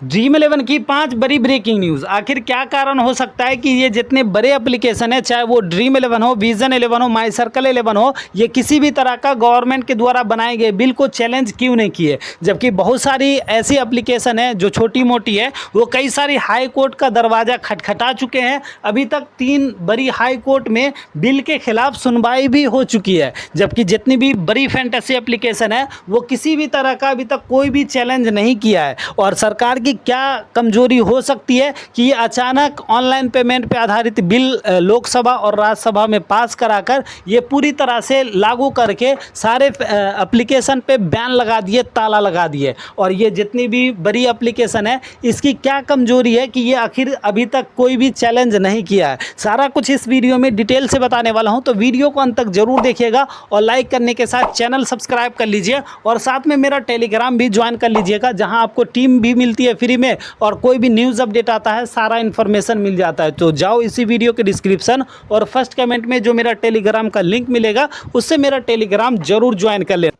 Dream 11 की 5 बड़ी breaking news. आखिर क्या कारण हो सकता है कि ये जितने बड़े एप्लीकेशन है, चाहे वो ड्रीम 11 हो, विजन 11 हो, माई सर्कल 11 हो, ये किसी भी तरह का गवर्नमेंट के द्वारा बनाए गए बिल को चैलेंज क्यों नहीं किए। जबकि बहुत सारी ऐसी एप्लीकेशन है जो छोटी मोटी है, वो कई सारी हाई कोर्ट का दरवाज़ा खटखटा चुके हैं। अभी तक 3 बड़ी हाई कोर्ट में बिल के खिलाफ सुनवाई भी हो चुकी है। जबकि जितनी भी बड़ी फैंटेसी एप्लीकेशन है, वो किसी भी तरह का अभी तक कोई भी चैलेंज नहीं किया है। और सरकार की क्या कमजोरी हो सकती है कि ये अचानक ऑनलाइन पेमेंट पे आधारित बिल लोकसभा और राज्यसभा में पास कराकर ये पूरी तरह से लागू करके सारे एप्लीकेशन पे बैन लगा दिए, ताला लगा दिए। और ये जितनी भी बड़ी एप्लीकेशन है, इसकी क्या कमजोरी है कि ये आखिर अभी तक कोई भी चैलेंज नहीं किया है। सारा कुछ इस वीडियो में डिटेल से बताने वाला हूं, तो वीडियो को अंत तक जरूर देखिएगा और लाइक करने के साथ चैनल सब्सक्राइब कर लीजिए और साथ में मेरा टेलीग्राम भी ज्वाइन कर लीजिएगा, जहां आपको टीम भी मिलती है फ्री में और कोई भी न्यूज़ अपडेट आता है सारा इन्फॉर्मेशन मिल जाता है। तो जाओ इसी वीडियो के डिस्क्रिप्शन और फर्स्ट कमेंट में जो मेरा टेलीग्राम का लिंक मिलेगा, उससे मेरा टेलीग्राम जरूर ज्वाइन कर ले।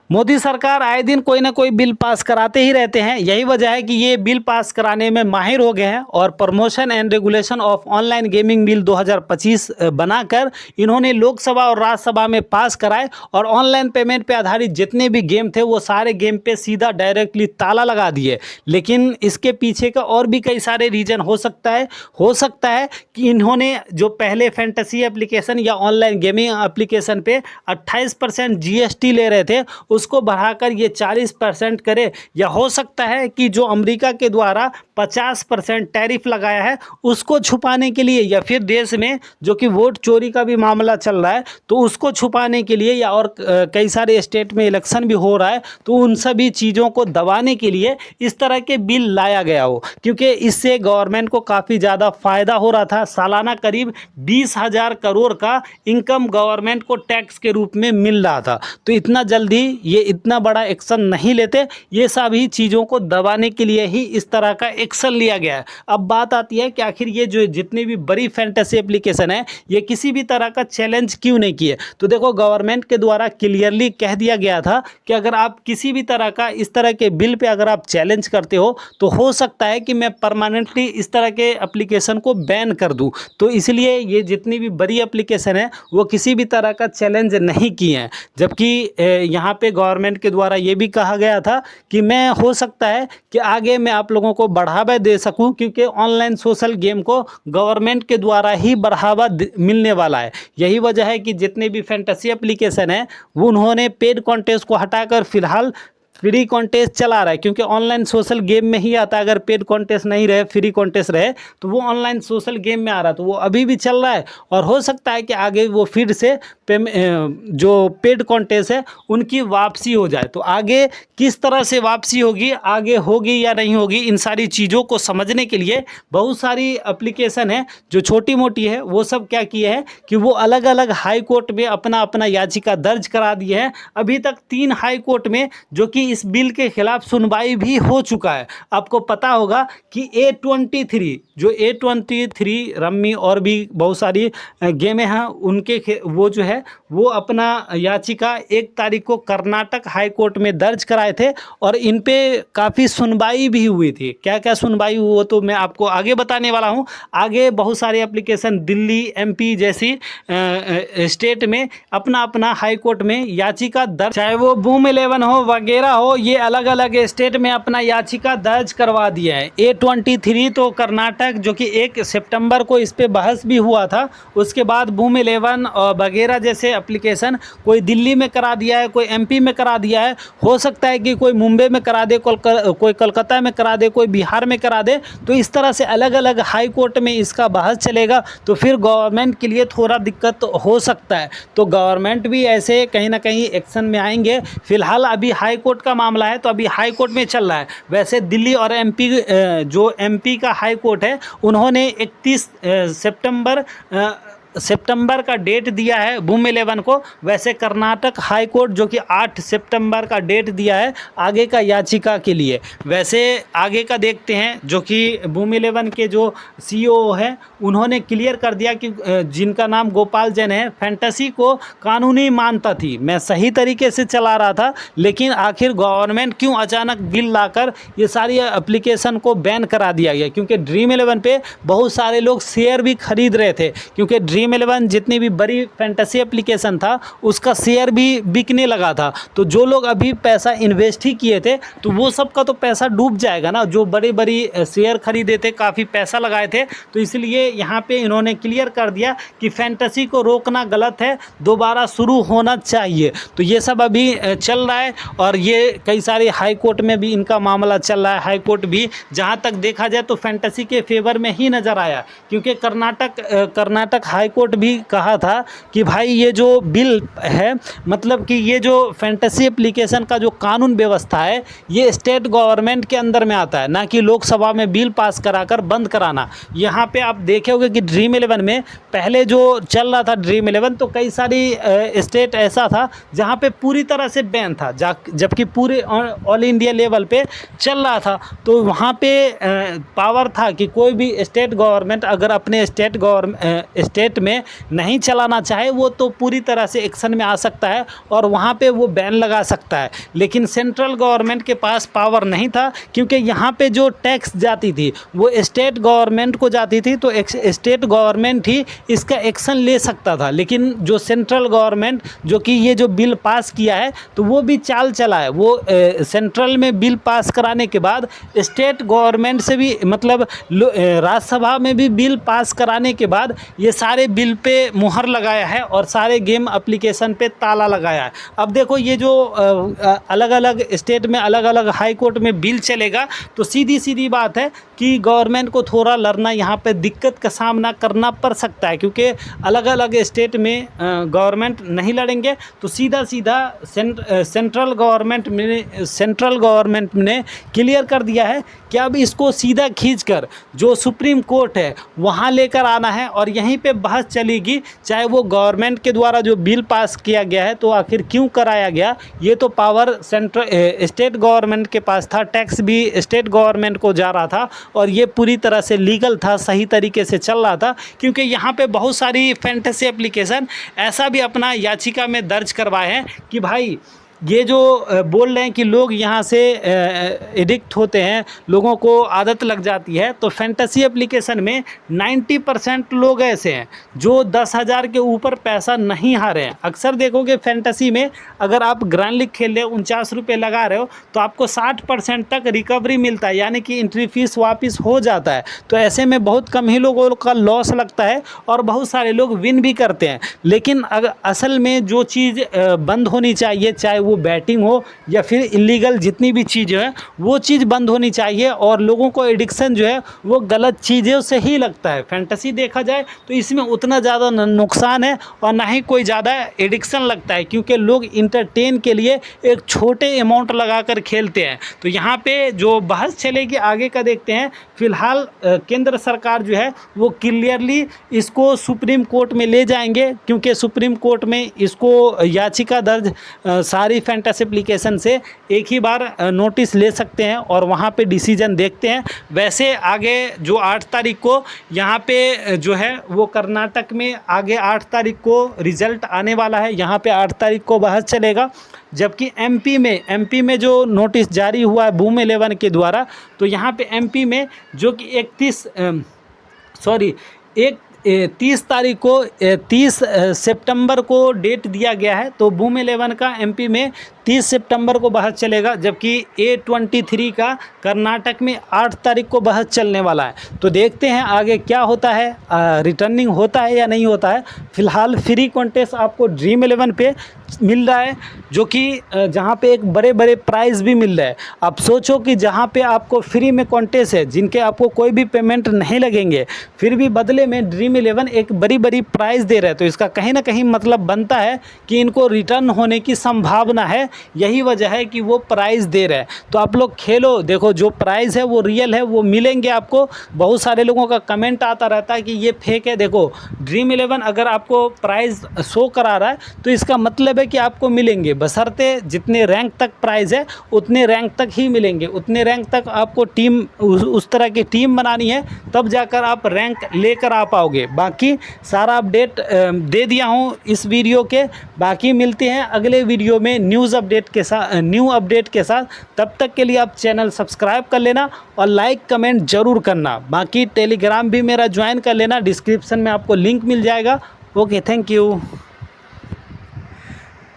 मोदी सरकार आए दिन कोई ना कोई बिल पास कराते ही रहते हैं। यही वजह है कि ये बिल पास कराने में माहिर हो गए हैं और promotion and regulation of online gaming bill 2025 बनाकर इन्होंने लोकसभा और राज्यसभा में पास कराए। और ऑनलाइन पेमेंट पे आधारित जितने भी गेम थे, वो सारे गेम पे सीधा डायरेक्टली ताला लगा दिए। लेकिन इसके पीछे का और भी कई सारे रीजन हो सकता है कि इन्होंने जो पहले फैंटेसी एप्लीकेशन या ऑनलाइन गेमिंग एप्लीकेशन पे 28% GST ले रहे थे, उसको बढ़ाकर ये 40% करे। या हो सकता है कि जो अमेरिका के द्वारा 50% टैरिफ लगाया है, उसको छुपाने के लिए, या फिर देश में जो कि वोट चोरी का भी मामला चल रहा है, तो उसको छुपाने के लिए, या और कई सारे स्टेट में इलेक्शन भी हो रहा है, तो उन सभी चीज़ों को दबाने के लिए इस तरह के बिल लाया गया हो। क्योंकि इससे गवर्नमेंट को काफ़ी ज़्यादा फ़ायदा हो रहा था। सालाना करीब 20,000 करोड़ का इनकम गवर्नमेंट को टैक्स के रूप में मिल रहा था। तो इतना जल्दी ये इतना बड़ा एक्शन नहीं लेते, ये सभी चीज़ों को दबाने के लिए ही इस तरह का एक्शन लिया गया है। अब बात आती है कि आखिर ये जो जितनी भी बड़ी फैंटेसी एप्लीकेशन है, ये किसी भी तरह का चैलेंज क्यों नहीं किए। तो देखो, गवर्नमेंट के द्वारा क्लियरली कह दिया गया था कि अगर आप किसी भी तरह का इस तरह के बिल पे अगर आप चैलेंज करते हो तो सकता है कि मैं परमानेंटली इस तरह के एप्लीकेशन को बैन कर दूँ। तो इसलिए ये जितनी भी बड़ी एप्लीकेशन है, वो किसी भी तरह का चैलेंज नहीं किए हैं। जबकि यहाँ पे गवर्नमेंट के द्वारा ये भी कहा गया था कि मैं हो सकता है कि आगे मैं आप लोगों को बढ़ावा दे सकूं, क्योंकि ऑनलाइन सोशल गेम को गवर्नमेंट के द्वारा ही बढ़ावा मिलने वाला है। यही वजह है कि जितने भी फैंटेसी एप्लीकेशन है, वो उन्होंने पेड कॉन्टेस्ट को हटाकर फिलहाल फ्री कॉन्टेस्ट चला रहा है। क्योंकि ऑनलाइन सोशल गेम में ही आता है, अगर पेड कॉन्टेस्ट नहीं रहे, फ्री कॉन्टेस्ट रहे, तो वो ऑनलाइन सोशल गेम में आ रहा है। तो वो अभी भी चल रहा है और हो सकता है कि आगे वो फिर से जो पेड कॉन्टेस्ट है उनकी वापसी हो जाए। तो आगे किस तरह से वापसी होगी, आगे होगी या नहीं होगी, इन सारी चीज़ों को समझने के लिए बहुत सारी एप्लीकेशन है जो छोटी मोटी है, वो सब क्या किए हैं कि वो अलग अलग हाई कोर्ट में अपना अपना याचिका दर्ज करा दिए हैं। अभी तक 3 हाई कोर्ट में जो कि इस बिल के खिलाफ सुनवाई भी हो चुका है। आपको पता होगा कि A23 जो A23 रम्मी और भी बहुत सारी गेमें हैं, उनके वो जो है वो अपना याचिका 1 तारीख को कर्नाटक हाई कोर्ट में दर्ज कराए थे और इन पे काफ़ी सुनवाई भी हुई थी। क्या क्या सुनवाई हुई वो तो मैं आपको आगे बताने वाला हूँ। आगे बहुत सारी एप्लीकेशन दिल्ली, MP जैसी स्टेट में अपना अपना हाई कोर्ट में याचिका दर्ज, चाहे वो बूम 11 हो वगैरह हो, ये अलग अलग स्टेट में अपना याचिका दर्ज करवा दिया है। A23 तो कर्नाटक, जो कि 1 सितंबर को इस पे बहस भी हुआ था, उसके बाद बूम 11 और वगैरह जैसे एप्लीकेशन कोई दिल्ली में करा दिया है, कोई MP में करा दिया है, हो सकता है कि कोई मुंबई में करा दे, कोई कोलकाता में करा दे, कोई बिहार में करा दे। तो इस तरह से अलग अलग हाई कोर्ट में इसका बहस चलेगा, तो फिर गवर्नमेंट के लिए थोड़ा दिक्कत हो सकता है। तो गवर्नमेंट भी ऐसे कहीं ना कहीं एक्शन में आएंगे। फिलहाल अभी हाई कोर्ट का मामला है, तो अभी हाई कोर्ट में चल रहा है। वैसे दिल्ली और जो MP का हाई कोर्ट है, उन्होंने 31 सितंबर सितंबर का डेट दिया है बूम 11 को, वैसे कर्नाटक हाई कोर्ट जो कि 8 सितंबर का डेट दिया है आगे का याचिका के लिए। वैसे आगे का देखते हैं, जो कि बूम 11 के जो सीईओ हैं उन्होंने क्लियर कर दिया कि जिनका नाम गोपाल जैन है, फैंटेसी को कानूनी मान्यता थी, मैं सही तरीके से चला रहा था, लेकिन आखिर गवर्नमेंट क्यों अचानक बिल लाकर ये सारी एप्लीकेशन को बैन करा दिया गया, क्योंकि ड्रीम 11 पे बहुत सारे लोग शेयर भी खरीद रहे थे, क्योंकि ड्रीम 11 जितनी भी बड़ी फैंटेसी एप्लीकेशन था उसका शेयर भी बिकने लगा था। तो जो लोग अभी पैसा इन्वेस्ट ही किए थे तो वो सब का तो पैसा डूब जाएगा ना, जो बड़ी बड़ी शेयर खरीदे थे, काफ़ी पैसा लगाए थे। तो इसलिए यहाँ पे इन्होंने क्लियर कर दिया कि फैंटेसी को रोकना गलत है, दोबारा शुरू होना चाहिए। तो ये सब अभी चल रहा है और ये कई सारे हाई कोर्ट में भी इनका मामला चल रहा है। हाई कोर्ट भी जहाँ तक देखा जाए तो फैंटेसी के फेवर में ही नज़र आया, क्योंकि कर्नाटक हाई कोर्ट भी कहा था कि भाई ये जो बिल है, मतलब कि ये जो फैंटेसी एप्लीकेशन का जो कानून व्यवस्था है ये स्टेट गवर्नमेंट के अंदर में आता है, ना कि लोकसभा में बिल पास कराकर बंद कराना। यहाँ पे आप देखे होंगे कि ड्रीम 11 में पहले जो चल रहा था ड्रीम 11, तो कई सारी स्टेट ऐसा था जहाँ पे पूरी तरह से बैन था, जबकि पूरे ऑल इंडिया लेवल पे चल रहा था। तो वहाँ पे पावर था कि कोई भी स्टेट गवर्नमेंट अगर अपने स्टेट में नहीं चलाना चाहे वो तो पूरी तरह से एक्शन में आ सकता है और वहाँ पे वो बैन लगा सकता है। लेकिन सेंट्रल गवर्नमेंट के पास पावर नहीं था, क्योंकि यहाँ पे जो टैक्स जाती थी वो स्टेट गवर्नमेंट को जाती थी, तो स्टेट गवर्नमेंट ही इसका एक्शन ले सकता था। लेकिन जो सेंट्रल गवर्नमेंट जो कि ये जो बिल पास किया है तो वो भी चाल चला है, वो सेंट्रल में बिल पास कराने के बाद स्टेट गवर्नमेंट से भी, मतलब राज्यसभा में भी बिल पास कराने के बाद ये सारे बिल पे मुहर लगाया है और सारे गेम एप्लीकेशन पे ताला लगाया है। अब देखो ये जो अलग अलग स्टेट में अलग अलग हाई कोर्ट में बिल चलेगा, तो सीधी सीधी बात है कि गवर्नमेंट को थोड़ा लड़ना, यहाँ पे दिक्कत का सामना करना पड़ सकता है, क्योंकि अलग अलग स्टेट में गवर्नमेंट नहीं लड़ेंगे तो सीधा सीधा सेंट्रल गवर्नमेंट ने क्लियर कर दिया है कि अब इसको सीधा खींचकर जो सुप्रीम कोर्ट है वहाँ लेकर आना है और यहीं पे बहस चलेगी, चाहे वो गवर्नमेंट के द्वारा जो बिल पास किया गया है तो आखिर क्यों कराया गया। ये तो पावर स्टेट गवर्नमेंट के पास था, टैक्स भी स्टेट गवर्नमेंट को जा रहा था और ये पूरी तरह से लीगल था, सही तरीके से चल रहा था, क्योंकि यहाँ पे बहुत सारी फैंटेसी एप्लीकेशन ऐसा भी अपना याचिका में दर्ज करवाए हैं कि भाई ये जो बोल रहे हैं कि लोग यहाँ से एडिक्ट होते हैं, लोगों को आदत लग जाती है। तो फैंटेसी एप्लीकेशन में 90% लोग ऐसे हैं जो 10,000 के ऊपर पैसा नहीं हारे हैं। अक्सर देखोगे फैंटेसी में अगर आप ग्रैंड लीग खेल रहे हो, 49 रुपये लगा रहे हो, तो आपको 60% तक रिकवरी मिलता है, यानी कि एंट्री फीस वापस हो जाता है। तो ऐसे में बहुत कम ही लोगों का लॉस लगता है और बहुत सारे लोग विन भी करते हैं। लेकिन अगर असल में जो चीज़ बंद होनी चाहिए, चाहे वो बैटिंग हो या फिर इलीगल जितनी भी चीज़ें हैं, वो चीज़ बंद होनी चाहिए और लोगों को एडिक्शन जो है वो गलत चीज़ों से ही लगता है। फैंटेसी देखा जाए तो इसमें उतना ज़्यादा नुकसान है और ना ही कोई ज़्यादा एडिक्शन लगता है, क्योंकि लोग इंटरटेन के लिए एक छोटे अमाउंट लगाकर खेलते हैं। तो यहाँ पे जो बहस चलेगी आगे का देखते हैं। फिलहाल केंद्र सरकार जो है वो क्लियरली इसको सुप्रीम कोर्ट में ले जाएंगे, क्योंकि सुप्रीम कोर्ट में इसको याचिका दर्ज सारी फैंटेसी एप्लीकेशन से एक ही बार नोटिस ले सकते हैं और वहाँ पे डिसीजन देखते हैं। वैसे आगे जो 8 तारीख को यहाँ पे जो है वो कर्नाटक में आगे 8 तारीख को रिज़ल्ट आने वाला है, यहाँ पे 8 तारीख को बहस चलेगा। जबकि एमपी में जो नोटिस जारी हुआ है बूम 11 के द्वारा, तो यहाँ पे एमपी में जो कि 30 तारीख को 30 सितंबर को डेट दिया गया है। तो बूम 11 का एमपी में 30 सितंबर को बहस चलेगा, जबकि A23 का कर्नाटक में 8 तारीख को बहस चलने वाला है। तो देखते हैं आगे क्या होता है, रिटर्निंग होता है या नहीं होता है। फिलहाल फ्री कॉन्टेस्ट आपको ड्रीम 11 पे मिल रहा है, जो कि जहाँ पे एक बड़े बड़े प्राइज़ भी मिल रहा है। आप सोचो कि जहाँ पे आपको फ्री में कॉन्टेस्ट है, जिनके आपको कोई भी पेमेंट नहीं लगेंगे, फिर भी बदले में ड्रीम 11 एक बड़ी बड़ी प्राइज़ दे रहे हैं, तो इसका कहीं ना कहीं मतलब बनता है कि इनको रिटर्न होने की संभावना है, यही वजह है कि वो प्राइज़ दे रहे हैं। तो आप लोग खेलो, देखो जो प्राइज़ है वो रियल है, वो मिलेंगे आपको। बहुत सारे लोगों का कमेंट आता रहता है कि ये फेक है। देखो ड्रीम 11 अगर आपको प्राइज़ शो करा रहा है तो इसका मतलब है कि आपको मिलेंगे, बशर्ते जितने रैंक तक प्राइज़ है उतने रैंक तक ही मिलेंगे। उतने रैंक तक आपको टीम उस तरह की टीम बनानी है, तब जाकर आप रैंक लेकर आ पाओगे। बाकी सारा अपडेट दे दिया हूँ इस वीडियो के। बाकी मिलते हैं अगले वीडियो में न्यू अपडेट के साथ। तब तक के लिए आप चैनल सब्सक्राइब कर लेना और लाइक कमेंट ज़रूर करना। बाकी टेलीग्राम भी मेरा ज्वाइन कर लेना, डिस्क्रिप्शन में आपको लिंक मिल जाएगा। Okay, thank you.